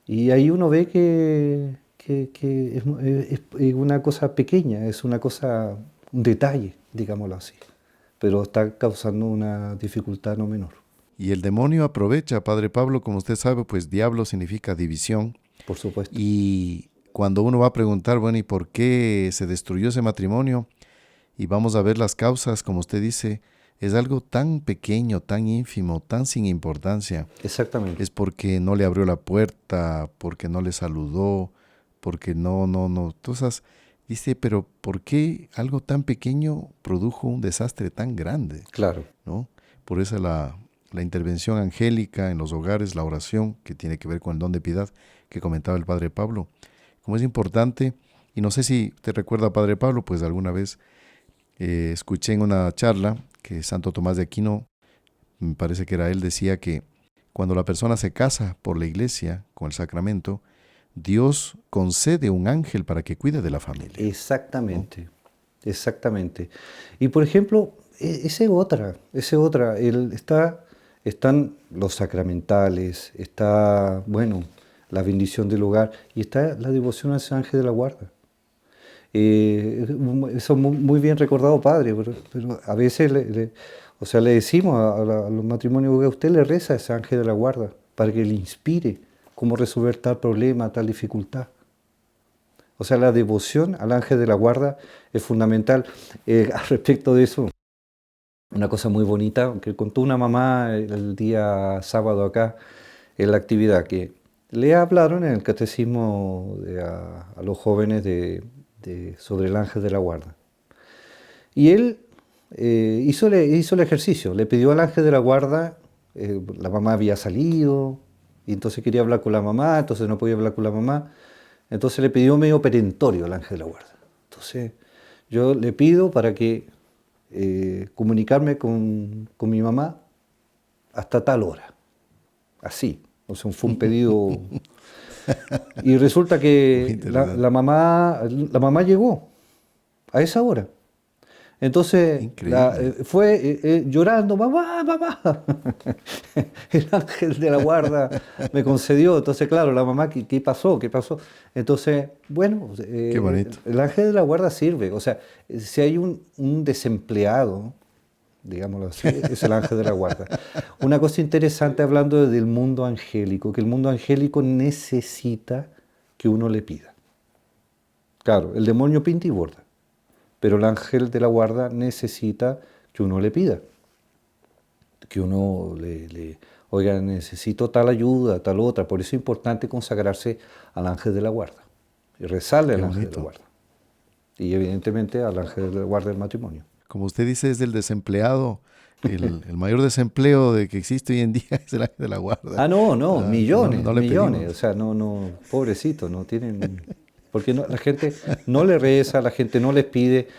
Speaker 1: Y ahí uno ve que es una cosa pequeña, es un detalle, digámoslo así, pero está causando una dificultad no menor.
Speaker 2: Y el demonio aprovecha, Padre Pablo, como usted sabe, pues diablo significa división.
Speaker 1: Por supuesto.
Speaker 2: Y cuando uno va a preguntar, bueno, ¿y por qué se destruyó ese matrimonio? Y vamos a ver las causas, como usted dice, es algo tan pequeño, tan ínfimo, tan sin importancia.
Speaker 1: Exactamente.
Speaker 2: Es porque no le abrió la puerta, porque no le saludó, porque no. Entonces, dice, pero ¿por qué algo tan pequeño produjo un desastre tan grande?
Speaker 1: Claro.
Speaker 2: ¿No? Por eso la intervención angélica en los hogares, la oración, que tiene que ver con el don de piedad que comentaba el Padre Pablo. Como es importante, y no sé si te recuerda, Padre Pablo, pues alguna vez escuché en una charla que Santo Tomás de Aquino, me parece que era él, decía que cuando la persona se casa por la iglesia con el sacramento, Dios concede un ángel para que cuide de la familia.
Speaker 1: Exactamente, ¿no? Exactamente. Y por ejemplo, esa es otra. Están los sacramentales, está, bueno, la bendición del hogar, y está la devoción a ese ángel de la guarda. Eso muy bien recordado, padre, pero a veces le decimos a los matrimonios que usted le reza a ese ángel de la guarda para que le inspire cómo resolver tal problema, tal dificultad. O sea, la devoción al ángel de la guarda es fundamental. Al respecto de eso, una cosa muy bonita que contó una mamá el día sábado acá en la actividad, que le hablaron en el catecismo a los jóvenes sobre el ángel de la guarda. Y él hizo el ejercicio, le pidió al ángel de la guarda, la mamá había salido, y entonces quería hablar con la mamá, entonces no podía hablar con la mamá, entonces le pidió medio perentorio al ángel de la guarda. Entonces yo le pido para que comunicarme con mi mamá hasta tal hora, así, o sea, fue un pedido... Y resulta que la mamá llegó a esa hora. Entonces fue llorando, mamá. El ángel de la guarda me concedió. Entonces, claro, la mamá, ¿qué pasó? Entonces, bueno, el ángel de la guarda sirve. O sea, si hay un desempleado, digámoslo así, es el ángel de la guarda. Una cosa interesante hablando del mundo angélico, que el mundo angélico necesita que uno le pida. Claro, el demonio pinta y borda, pero el ángel de la guarda necesita que uno le pida, que uno oiga, necesito tal ayuda, tal otra. Por eso es importante consagrarse al ángel de la guarda y rezarle al ángel de la guarda. Y evidentemente al ángel de la guarda del matrimonio.
Speaker 2: Como usted dice, es del desempleado. El mayor desempleo de que existe hoy en día es el ángel de la guarda.
Speaker 1: Millones.
Speaker 2: Pedimos.
Speaker 1: O sea, pobrecito, no tienen... Porque la gente no le reza, la gente no les pide.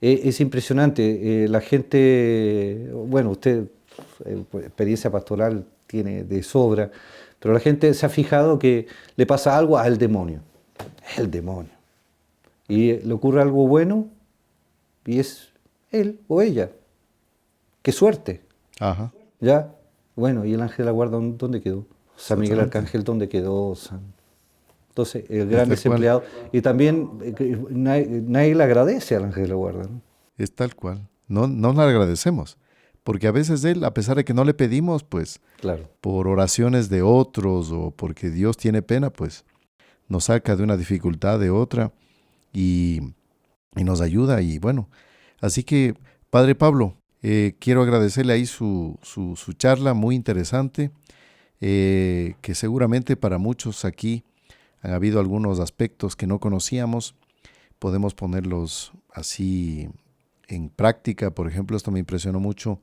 Speaker 1: Es impresionante. La gente, bueno, usted pues, experiencia pastoral tiene de sobra, pero la gente se ha fijado que le pasa algo al demonio. Es el demonio. Y le ocurre algo bueno y es él o ella. ¡Qué suerte!
Speaker 2: Ajá,
Speaker 1: ¿Ya? Bueno, ¿y el ángel de la guarda dónde quedó? San Miguel
Speaker 2: exactamente.
Speaker 1: Arcángel, ¿dónde quedó? Entonces, el
Speaker 2: Es
Speaker 1: gran
Speaker 2: tal cual,
Speaker 1: desempleado. Y también nadie le agradece al ángel de la guarda, ¿no?
Speaker 2: es tal cual. No, no le agradecemos, porque a veces Él, a pesar de que no le pedimos, pues
Speaker 1: Claro.
Speaker 2: por oraciones de otros o porque Dios tiene pena, pues nos saca de una dificultad de otra y, y nos ayuda. Y bueno, así que, Padre Pablo, quiero agradecerle ahí su charla muy interesante, que seguramente para muchos aquí han habido algunos aspectos que no conocíamos, podemos ponerlos así en práctica. Por ejemplo, esto me impresionó mucho,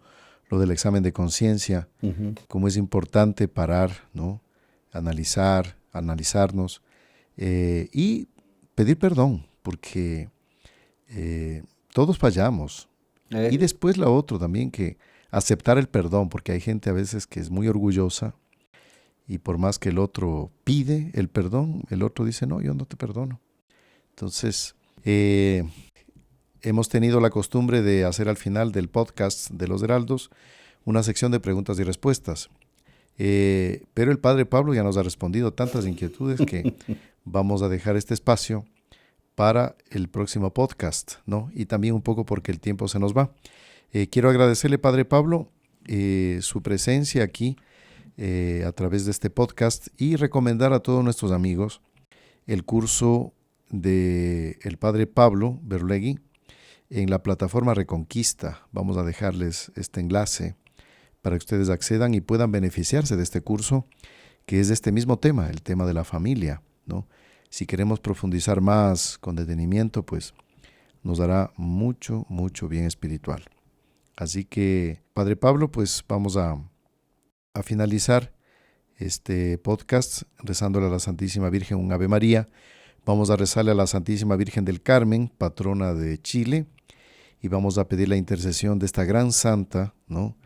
Speaker 2: lo del examen de conciencia,
Speaker 1: Ujú.
Speaker 2: cómo es importante parar, ¿no? Analizarnos y pedir perdón, porque todos fallamos. Y
Speaker 1: Eh,
Speaker 2: después la otra también, que aceptar el perdón, porque hay gente a veces que es muy orgullosa y por más que el otro pide el perdón, el otro dice, no, yo no te perdono. Entonces, hemos tenido la costumbre de hacer al final del podcast de los Heraldos una sección de preguntas y respuestas. Pero el Padre Pablo ya nos ha respondido tantas inquietudes que vamos a dejar este espacio para el próximo podcast, ¿no? Y también un poco porque el tiempo se nos va. Quiero agradecerle, Padre Pablo, su presencia aquí a través de este podcast y recomendar a todos nuestros amigos el curso de el Padre Pablo Berlegui en la plataforma Reconquista. Vamos a dejarles este enlace para que ustedes accedan y puedan beneficiarse de este curso, que es de este mismo tema, el tema de la familia, ¿no? Si queremos profundizar más con detenimiento, pues nos dará mucho, mucho bien espiritual. Así que, Padre Pablo, pues vamos a finalizar este podcast rezándole a la Santísima Virgen un Ave María. Vamos a rezarle a la Santísima Virgen del Carmen, patrona de Chile, y vamos a pedir la intercesión de esta gran santa, ¿no?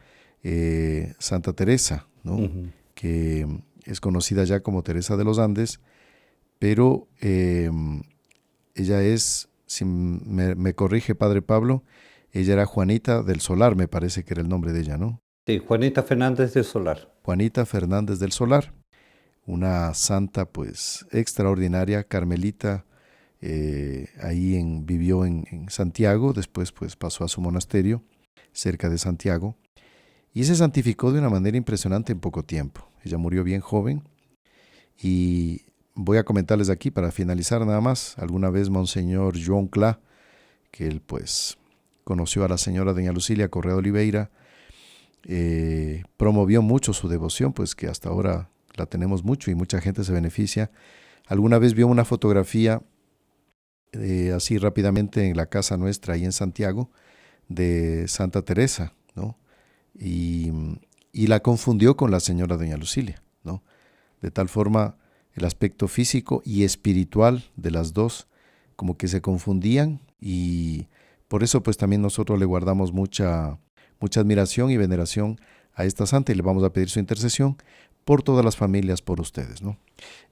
Speaker 2: Santa Teresa, ¿no?
Speaker 1: ujú.
Speaker 2: Que es conocida ya como Teresa de los Andes, pero ella es, si me corrige Padre Pablo, ella era Juanita del Solar, me parece que era el nombre de ella, ¿no?
Speaker 1: Sí, Juanita Fernández de Solar.
Speaker 2: Juanita Fernández del Solar, una santa pues extraordinaria, carmelita, vivió en Santiago, después pues pasó a su monasterio cerca de Santiago y se santificó de una manera impresionante en poco tiempo. Ella murió bien joven y voy a comentarles aquí para finalizar nada más. Alguna vez Monseñor João Clá, que él pues conoció a la señora doña Lucilia Correa de Oliveira, promovió mucho su devoción, pues que hasta ahora la tenemos mucho y mucha gente se beneficia. Alguna vez vio una fotografía así rápidamente en la casa nuestra ahí en Santiago de Santa Teresa, ¿no? Y, y la confundió con la señora doña Lucilia, ¿no? De tal forma el aspecto físico y espiritual de las dos como que se confundían y por eso pues también nosotros le guardamos mucha admiración y veneración a esta santa y le vamos a pedir su intercesión por todas las familias, por ustedes, ¿no?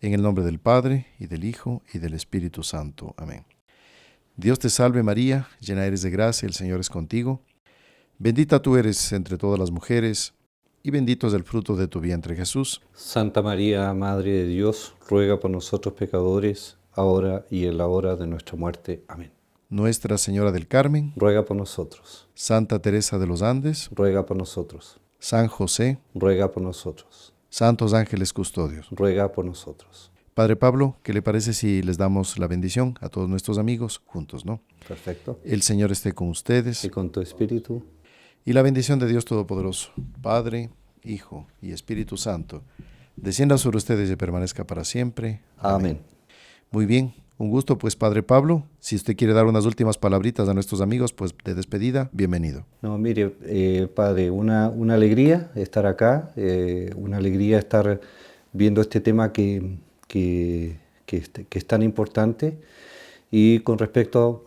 Speaker 2: En el nombre del Padre, y del Hijo, y del Espíritu Santo. Amén. Dios te salve María, llena eres de gracia, el Señor es contigo. Bendita tú eres entre todas las mujeres, y bendito es el fruto de tu vientre Jesús.
Speaker 1: Santa María, Madre de Dios, ruega por nosotros pecadores, ahora y en la hora de nuestra muerte. Amén.
Speaker 2: Nuestra Señora del Carmen,
Speaker 1: Ruega por nosotros.
Speaker 2: Santa Teresa de los Andes,
Speaker 1: Ruega por nosotros.
Speaker 2: San José,
Speaker 1: Ruega por nosotros.
Speaker 2: santos ángeles custodios.
Speaker 1: Ruega por nosotros.
Speaker 2: Padre Pablo, ¿qué le parece si les damos la bendición a todos nuestros amigos juntos, ¿no?
Speaker 1: Perfecto.
Speaker 2: El Señor esté con
Speaker 1: Y
Speaker 2: ustedes
Speaker 1: con tu espíritu.
Speaker 2: y la bendición de Dios Todopoderoso, Padre, Hijo y Espíritu Santo, descienda sobre ustedes y permanezca para siempre.
Speaker 1: Amén.
Speaker 2: Muy bien, un gusto pues Padre Pablo. Si usted quiere dar unas últimas palabritas a nuestros amigos pues de despedida, bienvenido.
Speaker 1: No, mire, Padre, una alegría estar acá, una alegría estar viendo este tema que es tan importante. Y con respecto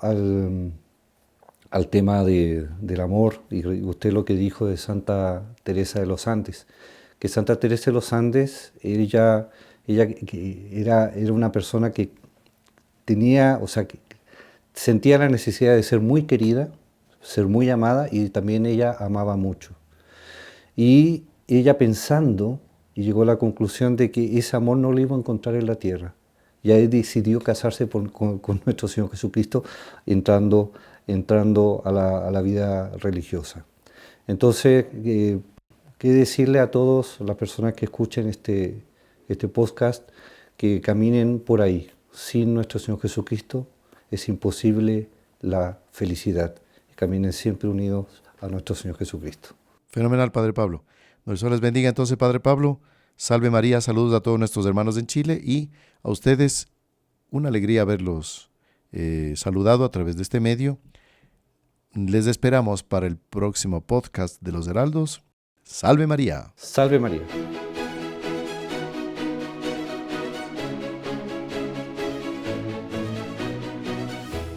Speaker 1: al tema del amor, y usted lo que dijo de Santa Teresa de los Andes, que Santa Teresa de los Andes, ella era una persona que tenía, o sea, que sentía la necesidad de ser muy querida, ser muy amada, y también ella amaba mucho. Y ella pensando, y llegó a la conclusión de que ese amor no lo iba a encontrar en la tierra. Y ahí decidió casarse con nuestro Señor Jesucristo, entrando a la vida religiosa. Entonces, ¿qué decirle a todas las personas que escuchen este podcast? Que caminen por ahí. Sin nuestro Señor Jesucristo es imposible la felicidad. Caminen siempre unidos a nuestro Señor Jesucristo.
Speaker 2: Fenomenal, Padre Pablo. Dios les bendiga entonces, Padre Pablo. Salve María, saludos a todos nuestros hermanos en Chile y a ustedes una alegría haberlos saludado a través de este medio. Les esperamos para el próximo podcast de Los Heraldos. Salve María.
Speaker 1: Salve María.